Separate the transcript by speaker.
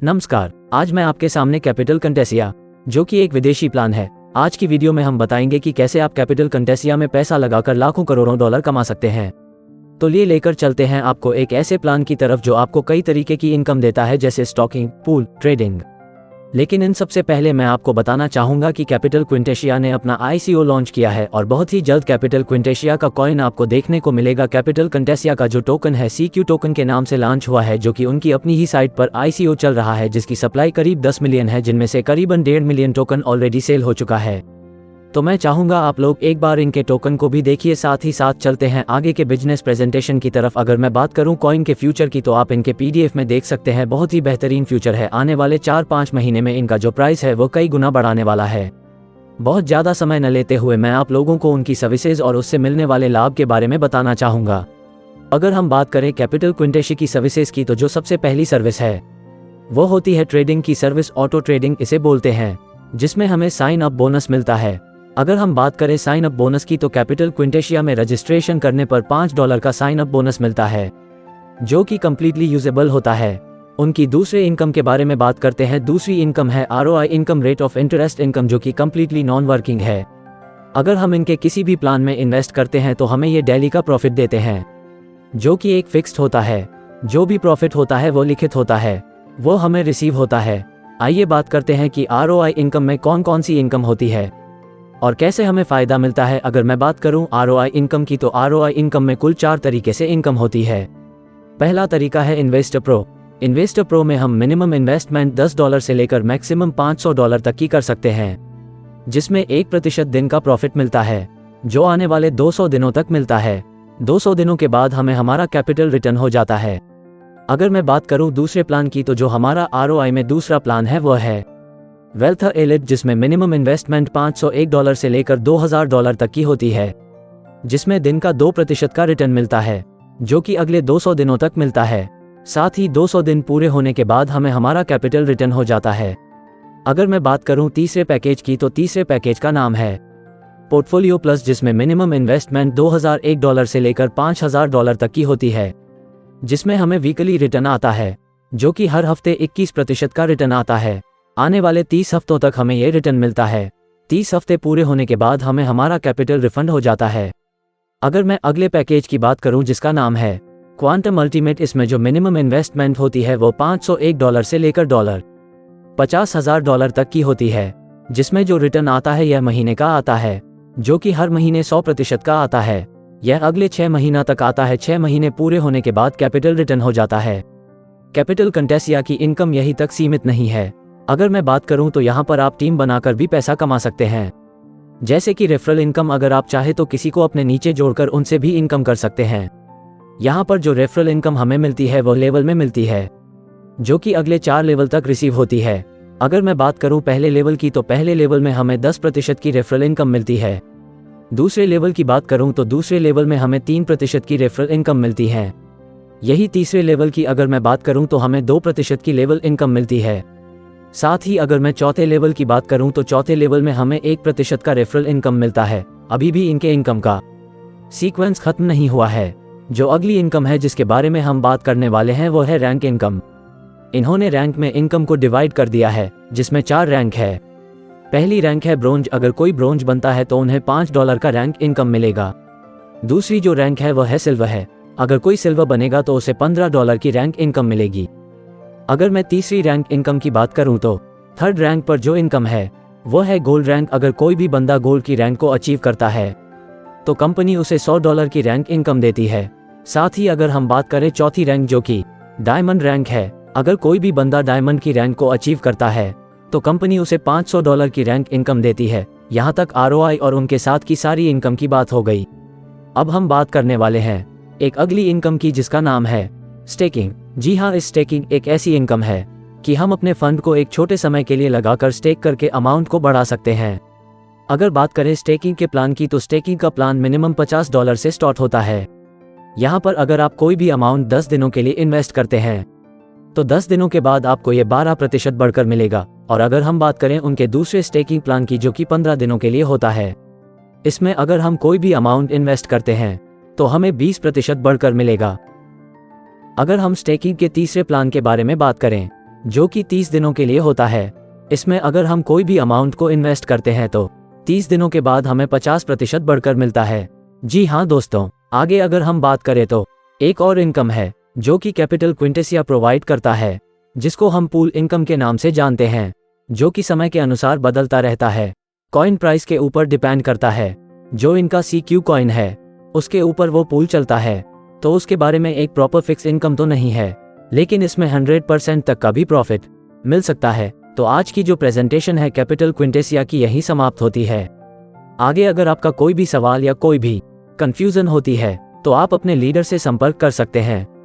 Speaker 1: नमस्कार, आज मैं आपके सामने कैपिटल कंटेसिया, जो कि एक विदेशी प्लान है। आज की वीडियो में हम बताएंगे कि कैसे आप कैपिटल कंटेसिया में पैसा लगाकर लाखों करोड़ों डॉलर कमा सकते हैं। तो लिए लेकर चलते हैं आपको एक ऐसे प्लान की तरफ जो आपको कई तरीके की इनकम देता है, जैसे स्टॉकिंग, पूल, ट्रेडिंग। लेकिन इन सबसे पहले मैं आपको बताना चाहूंगा कि कैपिटल क्विंटेशिया ने अपना ICO लॉन्च किया है और बहुत ही जल्द कैपिटल क्विंटेशिया का कॉइन आपको देखने को मिलेगा। कैपिटल कंटेसिया का जो टोकन है CQ टोकन के नाम से लॉन्च हुआ है, जो कि उनकी अपनी ही साइट पर ICO चल रहा है, जिसकी सप्लाई करीब 10 मिलियन है, जिनमें से करीबन 1.5 मिलियन टोकन ऑलरेडी सेल हो चुका है। तो मैं चाहूंगा आप लोग एक बार इनके टोकन को भी देखिए। साथ ही साथ चलते हैं आगे के बिजनेस प्रेजेंटेशन की तरफ। अगर मैं बात करूं कॉइन के फ्यूचर की, तो आप इनके PDF में देख सकते हैं। बहुत ही बेहतरीन फ्यूचर है। आने वाले 4-5 महीने में इनका जो प्राइस है वो कई गुना बढ़ाने वाला है। बहुत ज़्यादा समय न लेते हुए मैं आप लोगों को उनकी सर्विसेज और उससे मिलने वाले लाभ के बारे में बताना चाहूँगा। अगर हम बात करें कैपिटल क्विंटेशिया की सर्विसेज की, तो जो सबसे पहली सर्विस है वो होती है ट्रेडिंग की सर्विस। ऑटो ट्रेडिंग इसे बोलते हैं, जिसमें हमें साइन अप बोनस मिलता है। अगर हम बात करें साइन अप बोनस की, तो कैपिटल क्विंटेशिया में रजिस्ट्रेशन करने पर $5 का साइन अप बोनस मिलता है, जो कि कंप्लीटली यूजेबल होता है। उनकी दूसरे इनकम के बारे में बात करते हैं। दूसरी इनकम है ROI income, rate of interest income, जो कि कंप्लीटली नॉन वर्किंग है। अगर हम इनके किसी भी प्लान में इन्वेस्ट करते हैं तो हमें ये डेली का प्रॉफिट देते हैं, जो कि एक फिक्स्ड होता है। जो भी प्रॉफिट होता है वो लिखित होता है, वो हमें रिसीव होता है। आइए बात करते हैं कि ROI इनकम में कौन कौन सी इनकम होती है और कैसे हमें फ़ायदा मिलता है। अगर मैं बात करूं ROI इनकम की, तो ROI इनकम में कुल 4 तरीके से इनकम होती है। पहला तरीका है इन्वेस्टर प्रो। इन्वेस्टर प्रो में हम मिनिमम इन्वेस्टमेंट $10 से लेकर मैक्सिमम $500 तक की कर सकते हैं, जिसमें 1% दिन का प्रॉफिट मिलता है, जो आने वाले 200 दिनों तक मिलता है। 200 दिनों के बाद हमें हमारा कैपिटल रिटर्न हो जाता है। अगर मैं बात करूं दूसरे प्लान की, तो जो हमारा ROI में दूसरा प्लान है वो है वेल्थ एलिट, जिसमें मिनिमम इन्वेस्टमेंट $501 से लेकर $2000 तक की होती है, जिसमें दिन का 2% का रिटर्न मिलता है, जो कि अगले 200 दिनों तक मिलता है। साथ ही 200 दिन पूरे होने के बाद हमें हमारा कैपिटल रिटर्न हो जाता है। अगर मैं बात करूं तीसरे पैकेज की, तो तीसरे पैकेज का नाम है पोर्टफोलियो प्लस, जिसमें मिनिमम इन्वेस्टमेंट $2001 से लेकर $5000 तक की होती है, जिसमें हमें वीकली रिटर्न आता है, जो कि हर हफ्ते 21% का रिटर्न आता है। आने वाले 30 हफ्तों तक हमें ये रिटर्न मिलता है। 30 हफ्ते पूरे होने के बाद हमें हमारा कैपिटल रिफंड हो जाता है। अगर मैं अगले पैकेज की बात करूं, जिसका नाम है क्वांटम अल्टीमेट, इसमें जो मिनिमम इन्वेस्टमेंट होती है वो $501 से लेकर $50,000 तक की होती है, जिसमें जो रिटर्न आता है यह महीने का आता है, जो कि हर महीने 100% का आता है। यह अगले 6 महीना तक आता है। 6 महीने पूरे होने के बाद कैपिटल रिटर्न हो जाता है। कैपिटल कंटेसिया की इनकम यहीं तक सीमित नहीं है। अगर मैं बात करूं तो यहाँ पर आप टीम बनाकर भी पैसा कमा सकते हैं, जैसे कि रेफरल इनकम। अगर आप चाहे तो किसी को अपने नीचे जोड़कर उनसे भी इनकम कर सकते हैं। यहाँ पर जो रेफरल इनकम हमें मिलती है वो लेवल में मिलती है, जो कि अगले 4 लेवल तक रिसीव होती है। अगर मैं बात करूं पहले लेवल की, तो पहले लेवल में हमें 10% की रेफरल इनकम मिलती है। दूसरे लेवल की बात करूं तो दूसरे लेवल में हमें 3% की रेफरल इनकम मिलती है। यही तीसरे लेवल की अगर मैं बात करूं तो हमें 2% की लेवल इनकम मिलती है। साथ ही अगर मैं चौथे लेवल की बात करूं तो चौथे लेवल में हमें 1% का रेफरल इनकम मिलता है। अभी भी इनके इनकम का सीक्वेंस खत्म नहीं हुआ है। जो अगली इनकम है जिसके बारे में हम बात करने वाले हैं वो है रैंक इनकम। इन्होंने रैंक में इनकम को डिवाइड कर दिया है, जिसमें 4 रैंक है। पहली रैंक है ब्रोंज। अगर कोई ब्रोंज बनता है तो उन्हें $5 का रैंक इनकम मिलेगा। दूसरी जो रैंक है वो है सिल्वर है। अगर कोई सिल्वर बनेगा तो उसे $15 की रैंक इनकम मिलेगी। अगर मैं तीसरी रैंक इनकम की बात करूं तो थर्ड रैंक पर जो इनकम है वो है गोल्ड रैंक। अगर कोई भी बंदा गोल्ड की रैंक को अचीव करता है तो कंपनी उसे $100 की रैंक इनकम देती है। साथ ही अगर हम बात करें चौथी रैंक, जो कि डायमंड रैंक है, अगर कोई भी बंदा डायमंड की रैंक को अचीव करता है तो कंपनी उसे $500 की रैंक इनकम देती है। यहाँ तक ROI और उनके साथ की सारी इनकम की बात हो गई। अब हम बात करने वाले हैं एक अगली इनकम की, जिसका नाम है स्टेकिंग। जी हाँ, इस स्टेकिंग एक ऐसी इनकम है कि हम अपने फंड को एक छोटे समय के लिए लगाकर स्टेक करके अमाउंट को बढ़ा सकते हैं। अगर बात करें स्टेकिंग के प्लान की, तो स्टेकिंग का प्लान मिनिमम $50 से स्टार्ट होता है। यहाँ पर अगर आप कोई भी अमाउंट 10 दिनों के लिए इन्वेस्ट करते हैं तो 10 दिनों के बाद आपको ये 12% बढ़कर मिलेगा। और अगर हम बात करें उनके दूसरे स्टेकिंग प्लान की, जो कि 15 दिनों के लिए होता है, इसमें अगर हम कोई भी अमाउंट इन्वेस्ट करते हैं तो हमें 20% बढ़कर मिलेगा। अगर हम स्टेकिंग के तीसरे प्लान के बारे में बात करें जो कि 30 दिनों के लिए होता है। इसमें अगर हम कोई भी अमाउंट को इन्वेस्ट करते हैं तो 30 दिनों के बाद हमें 50% बढ़कर मिलता है। जी हाँ दोस्तों, आगे अगर हम बात करें तो एक और इनकम है जो कि कैपिटल क्विंटेसिया प्रोवाइड करता है, जिसको हम पूल इनकम के नाम से जानते हैं, जो कि समय के अनुसार बदलता रहता है। कॉइन प्राइस के ऊपर डिपेंड करता है। जो इनका CQ कॉइन है उसके ऊपर वो पूल चलता है, तो उसके बारे में एक प्रॉपर फिक्स इनकम तो नहीं है, लेकिन इसमें 100% तक का भी प्रॉफिट मिल सकता है। तो आज की जो प्रेजेंटेशन है कैपिटल क्विंटेसिया की यही समाप्त होती है। आगे अगर आपका कोई भी सवाल या कोई भी कंफ्यूजन होती है तो आप अपने लीडर से संपर्क कर सकते हैं।